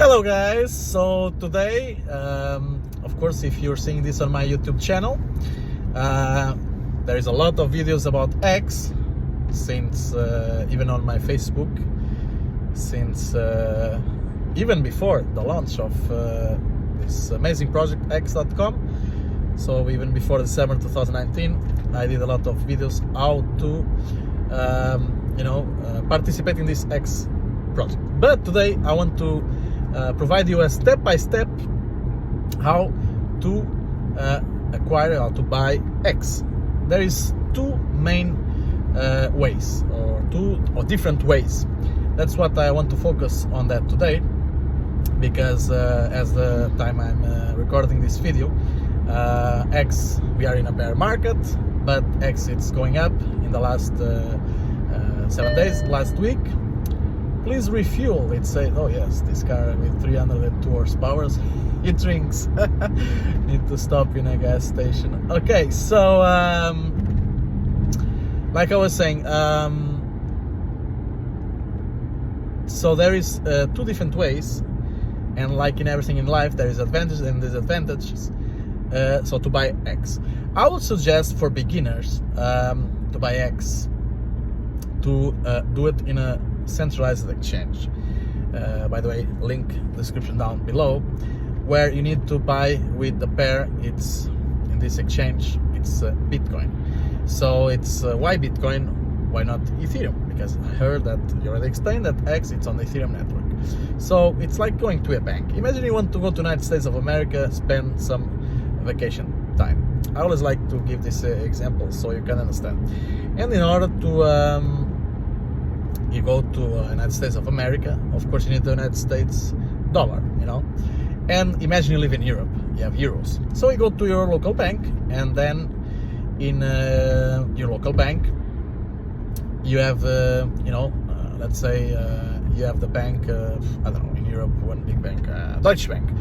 Hello guys, so today, of course, if you're seeing this on my YouTube channel, there is a lot of videos about X, since even on my Facebook, since even before the launch of this amazing project X.com. So even before December 2019, I did a lot of videos how to participate in this X project. But today I want to provide you a step-by-step how to acquire or to buy X. There is two main ways, or different ways. That's what I want to focus on that today, because as the time I'm recording this video, X, we are in a bear market, but X, it's going up in the last 7 days, last week. Please refuel. It says, oh yes, this car with 302 horsepower, it drinks. Need to stop in a gas station. Okay, so like I was saying, so there is two different ways, and like in everything in life, there is advantages and disadvantages. So to buy X, I would suggest for beginners to buy X, to do it in a centralized exchange. By the way, link description down below, where you need to buy with the pair. It's in this exchange, it's Bitcoin. So it's why Bitcoin, why not Ethereum? Because I heard that you already explained that X, it's on the Ethereum network. So it's like going to a bank. Imagine you want to go to United States of America, spend some vacation time. I always like to give this example so you can understand. And in order to you go to United States of America, of course you need the United States dollar, and imagine you live in Europe, you have euros. So you go to your local bank, and then in your local bank you have let's say you have the bank, I don't know, in Europe, one big bank, Deutsche Bank.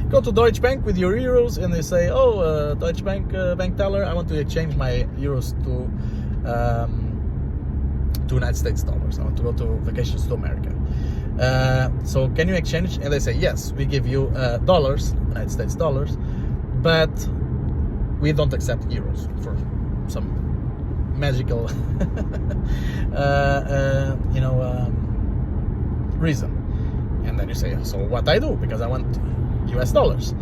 Go to Deutsche Bank with your euros, and they say, oh, Deutsche Bank bank teller, I want to exchange my euros to United States dollars. I want to go to vacations to America. So can you exchange? And they say, yes, we give you dollars, United States dollars, but we don't accept euros for some magical reason. And then you say, so what I do, because I want US dollars.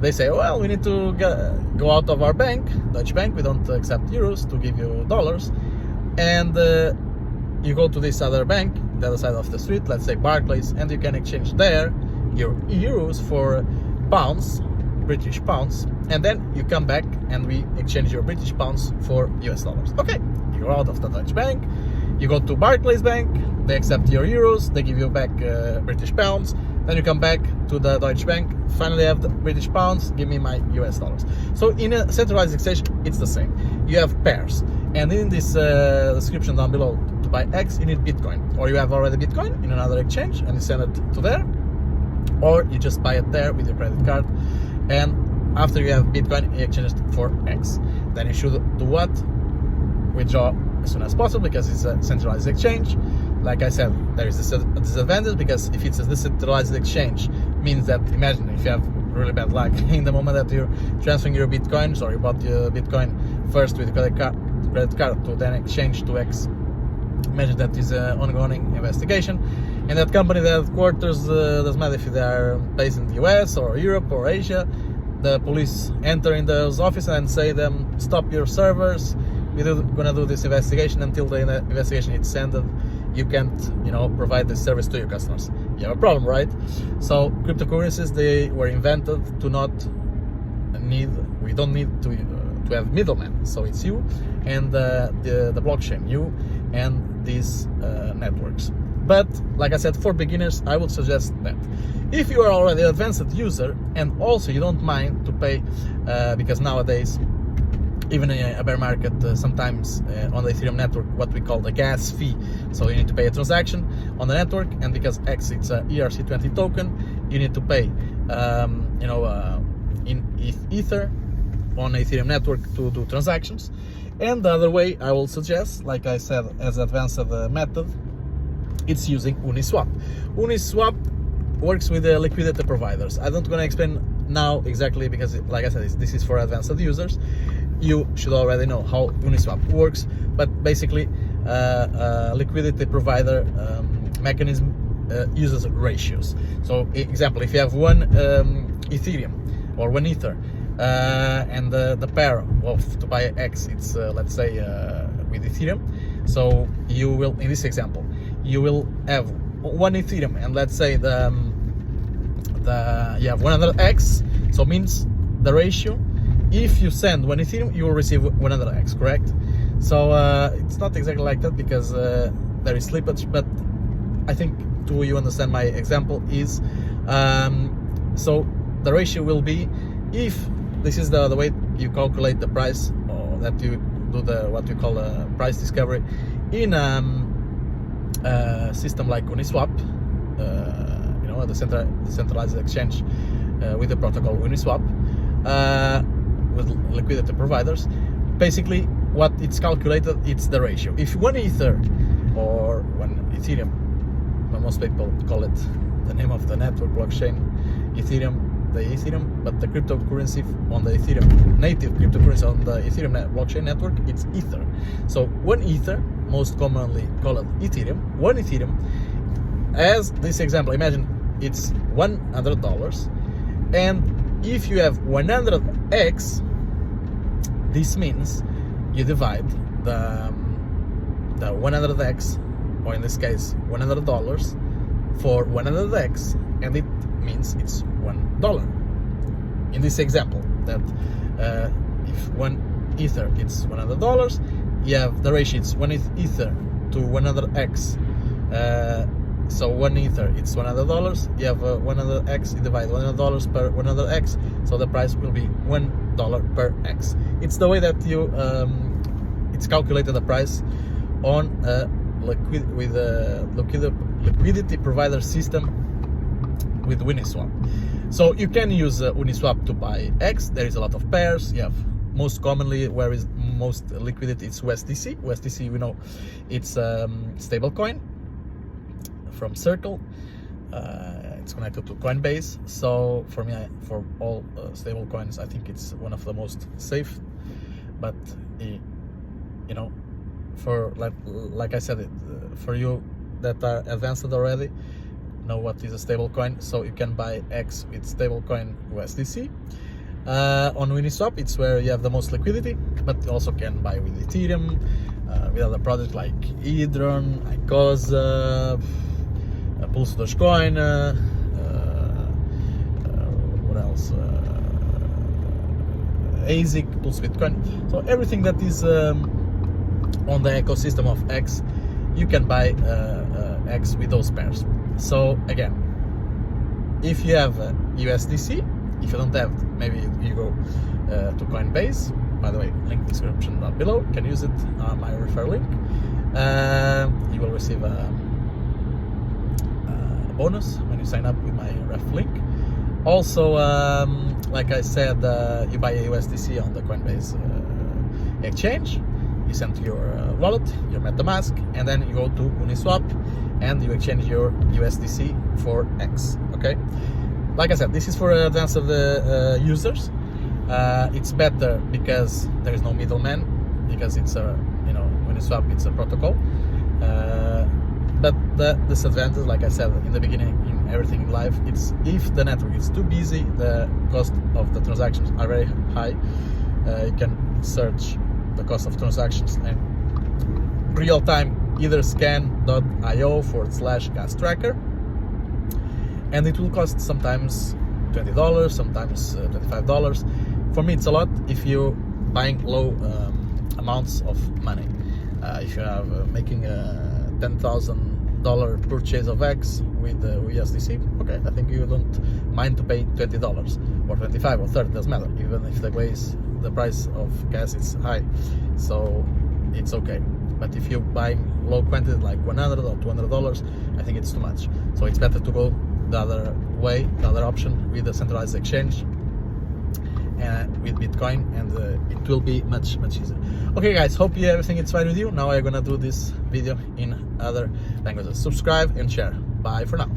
They say, well, we need to go out of our bank, Deutsche Bank, we don't accept euros, to give you dollars. And you go to this other bank, the other side of the street, let's say Barclays, and you can exchange there your euros for pounds, British pounds, and then you come back and we exchange your British pounds for US dollars. Okay, you go out of the Dutch bank, you go to Barclays Bank, they accept your euros, they give you back British pounds, then you come back to the Deutsche Bank, finally have the British pounds, give me my US dollars. So in a centralized exchange, it's the same. You have pairs. And in this description down below, to buy X, you need Bitcoin. Or you have already Bitcoin in another exchange and you send it to there. Or you just buy it there with your credit card. And after you have Bitcoin, you exchange it for X. Then you should do what? Withdraw as soon as possible, because it's a centralized exchange. Like I said, there is a disadvantage, because if it's a decentralized exchange, means that, imagine if you have really bad luck in the moment that you're transferring your Bitcoins, or you bought your Bitcoin first with credit card to then exchange to X. Imagine that is an ongoing investigation, and that company, the headquarters, doesn't matter if they are based in the US or Europe or Asia, the police enter in those offices and say them, stop your servers, we're gonna do this investigation. Until the investigation is ended, you can't provide this service to your customers. You have a problem, right? So cryptocurrencies, they were invented to not need, we don't need to have middlemen. So it's you and the blockchain, you and these networks. But like I said, for beginners, I would suggest that. If you are already an advanced user, and also you don't mind to pay, because nowadays, even in a bear market, sometimes on the Ethereum network, what we call the gas fee. So you need to pay a transaction on the network, and because X, it's a ERC20 token, you need to pay in Ether on Ethereum network to do transactions. And the other way I will suggest, like I said, as advanced method, it's using Uniswap. Uniswap works with the liquidity providers. I'm not going to explain now exactly because, like I said, this is for advanced users. You should already know how Uniswap works, but basically liquidity provider mechanism uses ratios. So example, if you have one Ethereum or one Ether and the pair of to buy X, it's let's say with Ethereum, so you will, in this example, you will have one Ethereum and let's say you have 100x, so means the ratio, if you send one Ethereum you will receive 100x, correct? So it's not exactly like that because there is slippage, but I think to you understand my example is so the ratio will be, if this is the way you calculate the price, or that you do the what you call a price discovery in system like Uniswap, you know, the decentralized exchange with the protocol Uniswap with liquidity providers. Basically what it's calculated, it's the ratio. If one Ether or one Ethereum, most people call it the name of the network blockchain Ethereum, but the cryptocurrency on the Ethereum, native cryptocurrency on the Ethereum blockchain network, it's Ether. So one Ether, most commonly called Ethereum, one Ethereum, as this example, imagine it's $100, and if you have 100x, this means you divide the 100x, or in this case $100 for 100x, and it means it's $1. In this example, that if one Ether it's $100, you have the ratio, it's one Ether to 100x, so one Ether it's $100, you have 100x, you divide $100 per 100x, so the price will be $1 per x. It's the way that you it's calculated the price on a liquidity provider system with Uniswap. So you can use Uniswap to buy X. There is a lot of pairs. You have most commonly, where is most liquidity, it's USDC. USDC, we know it's stable coin from Circle. It's connected to Coinbase. So for me, for all stable coins, I think it's one of the most safe. But you know, for like I said, for you that are advanced already, know what is a stable coin, so you can buy X with stable coin USDC. On Uniswap, it's where you have the most liquidity, but you also can buy with Ethereum, with other products like Hedron, Icosa, Pulse Dogecoin, what else? ASIC, Pulse Bitcoin. So everything that is on the ecosystem of X, you can buy X with those pairs. So again, if you have USDC, if you don't have, maybe you go to Coinbase. By the way, link description down below. You can use it on my refer link. You will receive a bonus when you sign up with my ref link. Also, like I said, you buy a USDC on the Coinbase exchange. You send to your wallet, your MetaMask, and then you go to Uniswap and you exchange your USDC for X. Okay, like I said, this is for advanced users. It's better because there is no middleman, because it's a, you know, Uniswap, it's a protocol. But the disadvantage, like I said in the beginning, in everything in life, it's if the network is too busy, the cost of the transactions are very high. You can search the cost of transactions and real time etherscan.io/gas tracker, and it will cost sometimes $20, sometimes $25. For me, it's a lot if you're buying low amounts of money. If you are making a $10,000 purchase of X with USDC, okay, I think you don't mind to pay $20 or 25 or 30, doesn't matter, even if the price of gas is high, so it's okay. But if you're buying low quantity like $100 or $200, I think it's too much. So it's better to go the other way, the other option, with a centralized exchange with Bitcoin, and it will be much easier. Okay guys, hope everything is fine with you. Now I'm gonna do this video in other languages. Subscribe and share. Bye for now.